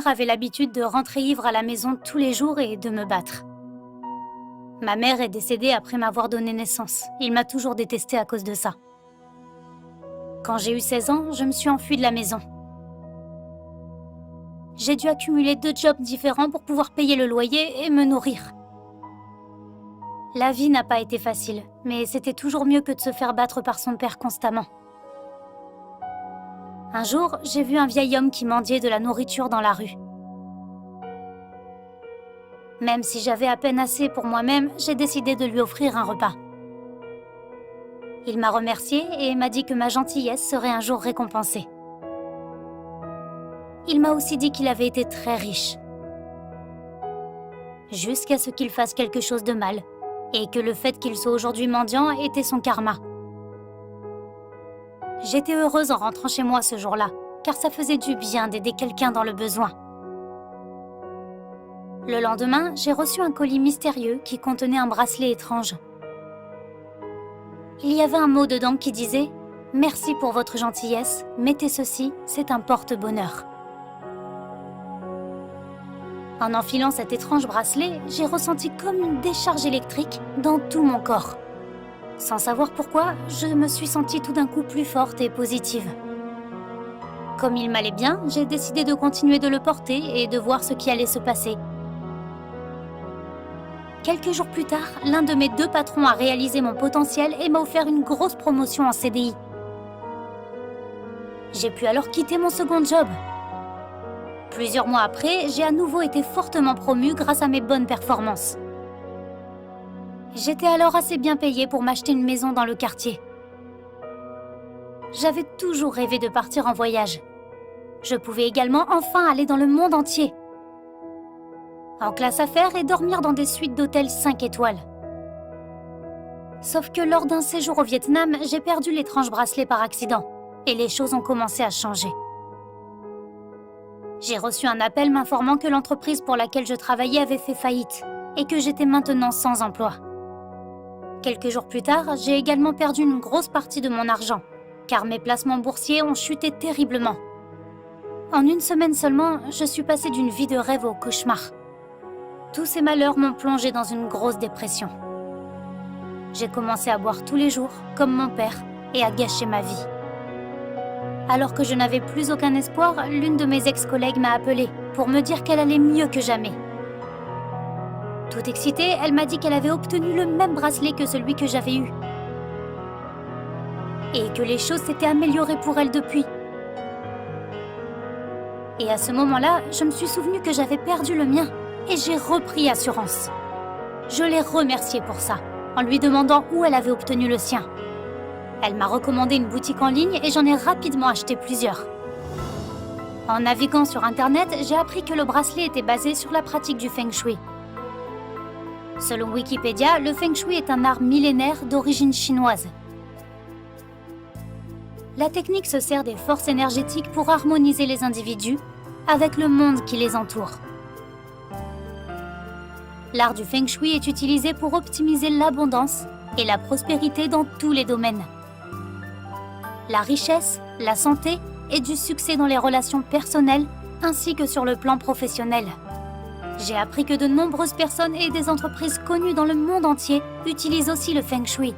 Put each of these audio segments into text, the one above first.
père avait l'habitude de rentrer ivre à la maison tous les jours et de me battre. Ma mère est décédée après m'avoir donné naissance. Il m'a toujours détestée à cause de ça. Quand j'ai eu 16 ans, je me suis enfuie de la maison. J'ai dû accumuler 2 jobs différents pour pouvoir payer le loyer et me nourrir. La vie n'a pas été facile, mais c'était toujours mieux que de se faire battre par son père constamment. Un jour, j'ai vu un vieil homme qui mendiait de la nourriture dans la rue. Même si j'avais à peine assez pour moi-même, j'ai décidé de lui offrir un repas. Il m'a remercié et m'a dit que ma gentillesse serait un jour récompensée. Il m'a aussi dit qu'il avait été très riche. Jusqu'à ce qu'il fasse quelque chose de mal, et que le fait qu'il soit aujourd'hui mendiant était son karma. J'étais heureuse en rentrant chez moi ce jour-là, car ça faisait du bien d'aider quelqu'un dans le besoin. Le lendemain, j'ai reçu un colis mystérieux qui contenait un bracelet étrange. Il y avait un mot dedans qui disait « Merci pour votre gentillesse, mettez ceci, c'est un porte-bonheur ». En enfilant cet étrange bracelet, j'ai ressenti comme une décharge électrique dans tout mon corps. Sans savoir pourquoi, je me suis sentie tout d'un coup plus forte et positive. Comme il m'allait bien, j'ai décidé de continuer de le porter et de voir ce qui allait se passer. Quelques jours plus tard, l'un de mes 2 patrons a réalisé mon potentiel et m'a offert une grosse promotion en CDI. J'ai pu alors quitter mon second job. Plusieurs mois après, j'ai à nouveau été fortement promue grâce à mes bonnes performances. J'étais alors assez bien payée pour m'acheter une maison dans le quartier. J'avais toujours rêvé de partir en voyage. Je pouvais également enfin aller dans le monde entier. En classe affaires et dormir dans des suites d'hôtels 5 étoiles. Sauf que lors d'un séjour au Vietnam, j'ai perdu l'étrange bracelet par accident et les choses ont commencé à changer. J'ai reçu un appel m'informant que l'entreprise pour laquelle je travaillais avait fait faillite et que j'étais maintenant sans emploi. Quelques jours plus tard, j'ai également perdu une grosse partie de mon argent, car mes placements boursiers ont chuté terriblement. En une semaine seulement, je suis passée d'une vie de rêve au cauchemar. Tous ces malheurs m'ont plongée dans une grosse dépression. J'ai commencé à boire tous les jours, comme mon père, et à gâcher ma vie. Alors que je n'avais plus aucun espoir, l'une de mes ex-collègues m'a appelée pour me dire qu'elle allait mieux que jamais. Toute excitée, elle m'a dit qu'elle avait obtenu le même bracelet que celui que j'avais eu. Et que les choses s'étaient améliorées pour elle depuis. Et à ce moment-là, je me suis souvenu que j'avais perdu le mien. Et j'ai repris assurance. Je l'ai remerciée pour ça, en lui demandant où elle avait obtenu le sien. Elle m'a recommandé une boutique en ligne et j'en ai rapidement acheté plusieurs. En naviguant sur Internet, j'ai appris que le bracelet était basé sur la pratique du Feng Shui. Selon Wikipédia, le Feng Shui est un art millénaire d'origine chinoise. La technique se sert des forces énergétiques pour harmoniser les individus avec le monde qui les entoure. L'art du Feng Shui est utilisé pour optimiser l'abondance et la prospérité dans tous les domaines. La richesse, la santé et du succès dans les relations personnelles ainsi que sur le plan professionnel. J'ai appris que de nombreuses personnes et des entreprises connues dans le monde entier utilisent aussi le Feng Shui.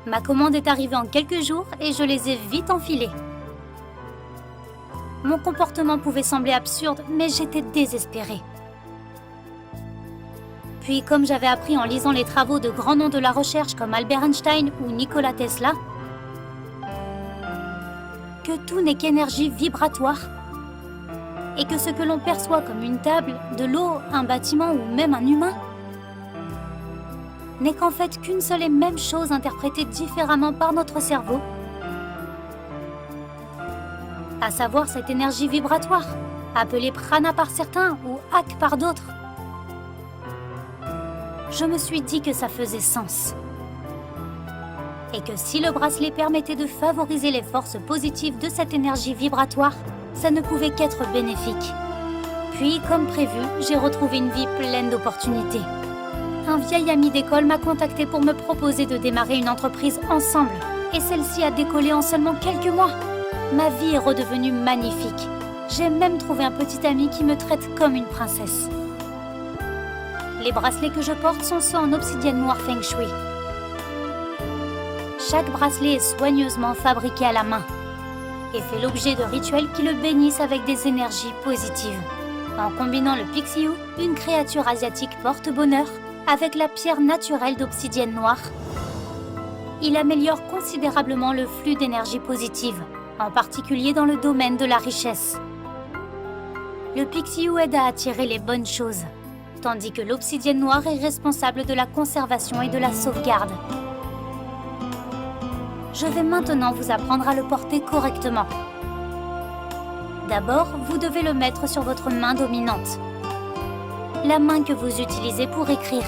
Ma commande est arrivée en quelques jours et je les ai vite enfilées. Mon comportement pouvait sembler absurde, mais j'étais désespérée. Puis, comme j'avais appris en lisant les travaux de grands noms de la recherche comme Albert Einstein ou Nikola Tesla, que tout n'est qu'énergie vibratoire et que ce que l'on perçoit comme une table, de l'eau, un bâtiment ou même un humain n'est qu'en fait qu'une seule et même chose interprétée différemment par notre cerveau, à savoir cette énergie vibratoire, appelée prana par certains ou ak par d'autres. Je me suis dit que ça faisait sens. Et que si le bracelet permettait de favoriser les forces positives de cette énergie vibratoire, ça ne pouvait qu'être bénéfique. Puis, comme prévu, j'ai retrouvé une vie pleine d'opportunités. Un vieil ami d'école m'a contacté pour me proposer de démarrer une entreprise ensemble. Et celle-ci a décollé en seulement quelques mois. Ma vie est redevenue magnifique. J'ai même trouvé un petit ami qui me traite comme une princesse. Les bracelets que je porte sont ceux en obsidienne noire Feng Shui. Chaque bracelet est soigneusement fabriqué à la main et fait l'objet de rituels qui le bénissent avec des énergies positives. En combinant le Pixiu, une créature asiatique porte-bonheur, avec la pierre naturelle d'obsidienne noire, il améliore considérablement le flux d'énergie positive, en particulier dans le domaine de la richesse. Le Pixiu aide à attirer les bonnes choses, tandis que l'obsidienne noire est responsable de la conservation et de la sauvegarde. Je vais maintenant vous apprendre à le porter correctement. D'abord, vous devez le mettre sur votre main dominante, la main que vous utilisez pour écrire.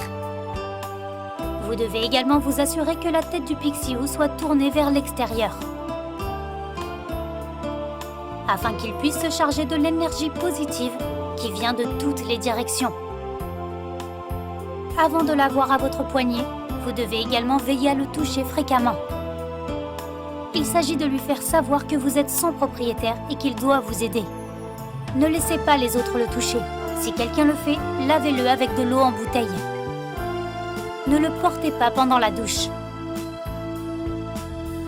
Vous devez également vous assurer que la tête du Pixiu soit tournée vers l'extérieur, afin qu'il puisse se charger de l'énergie positive qui vient de toutes les directions. Avant de l'avoir à votre poignet, vous devez également veiller à le toucher fréquemment. Il s'agit de lui faire savoir que vous êtes son propriétaire et qu'il doit vous aider. Ne laissez pas les autres le toucher. Si quelqu'un le fait, lavez-le avec de l'eau en bouteille. Ne le portez pas pendant la douche.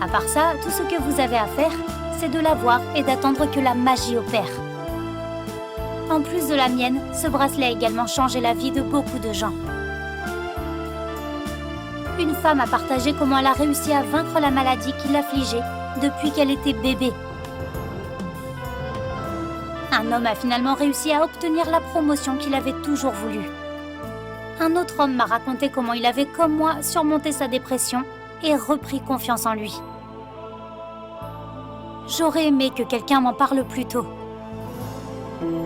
À part ça, tout ce que vous avez à faire, c'est de l'avoir et d'attendre que la magie opère. En plus de la mienne, ce bracelet a également changé la vie de beaucoup de gens. Une femme a partagé comment elle a réussi à vaincre la maladie qui l'affligeait depuis qu'elle était bébé. Un homme a finalement réussi à obtenir la promotion qu'il avait toujours voulu. Un autre homme m'a raconté comment il avait, comme moi, surmonté sa dépression et repris confiance en lui. J'aurais aimé que quelqu'un m'en parle plus tôt.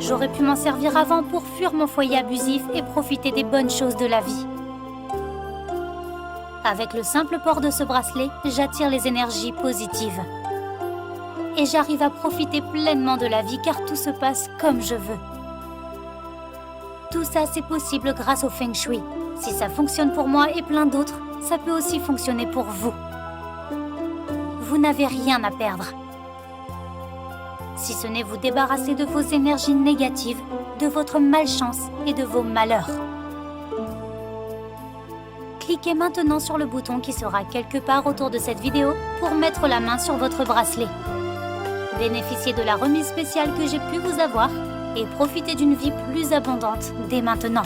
J'aurais pu m'en servir avant pour fuir mon foyer abusif et profiter des bonnes choses de la vie. Avec le simple port de ce bracelet, j'attire les énergies positives. Et j'arrive à profiter pleinement de la vie car tout se passe comme je veux. Tout ça, c'est possible grâce au Feng Shui. Si ça fonctionne pour moi et plein d'autres, ça peut aussi fonctionner pour vous. Vous n'avez rien à perdre. Si ce n'est vous débarrasser de vos énergies négatives, de votre malchance et de vos malheurs. Cliquez maintenant sur le bouton qui sera quelque part autour de cette vidéo pour mettre la main sur votre bracelet. Bénéficiez de la remise spéciale que j'ai pu vous avoir et profitez d'une vie plus abondante dès maintenant.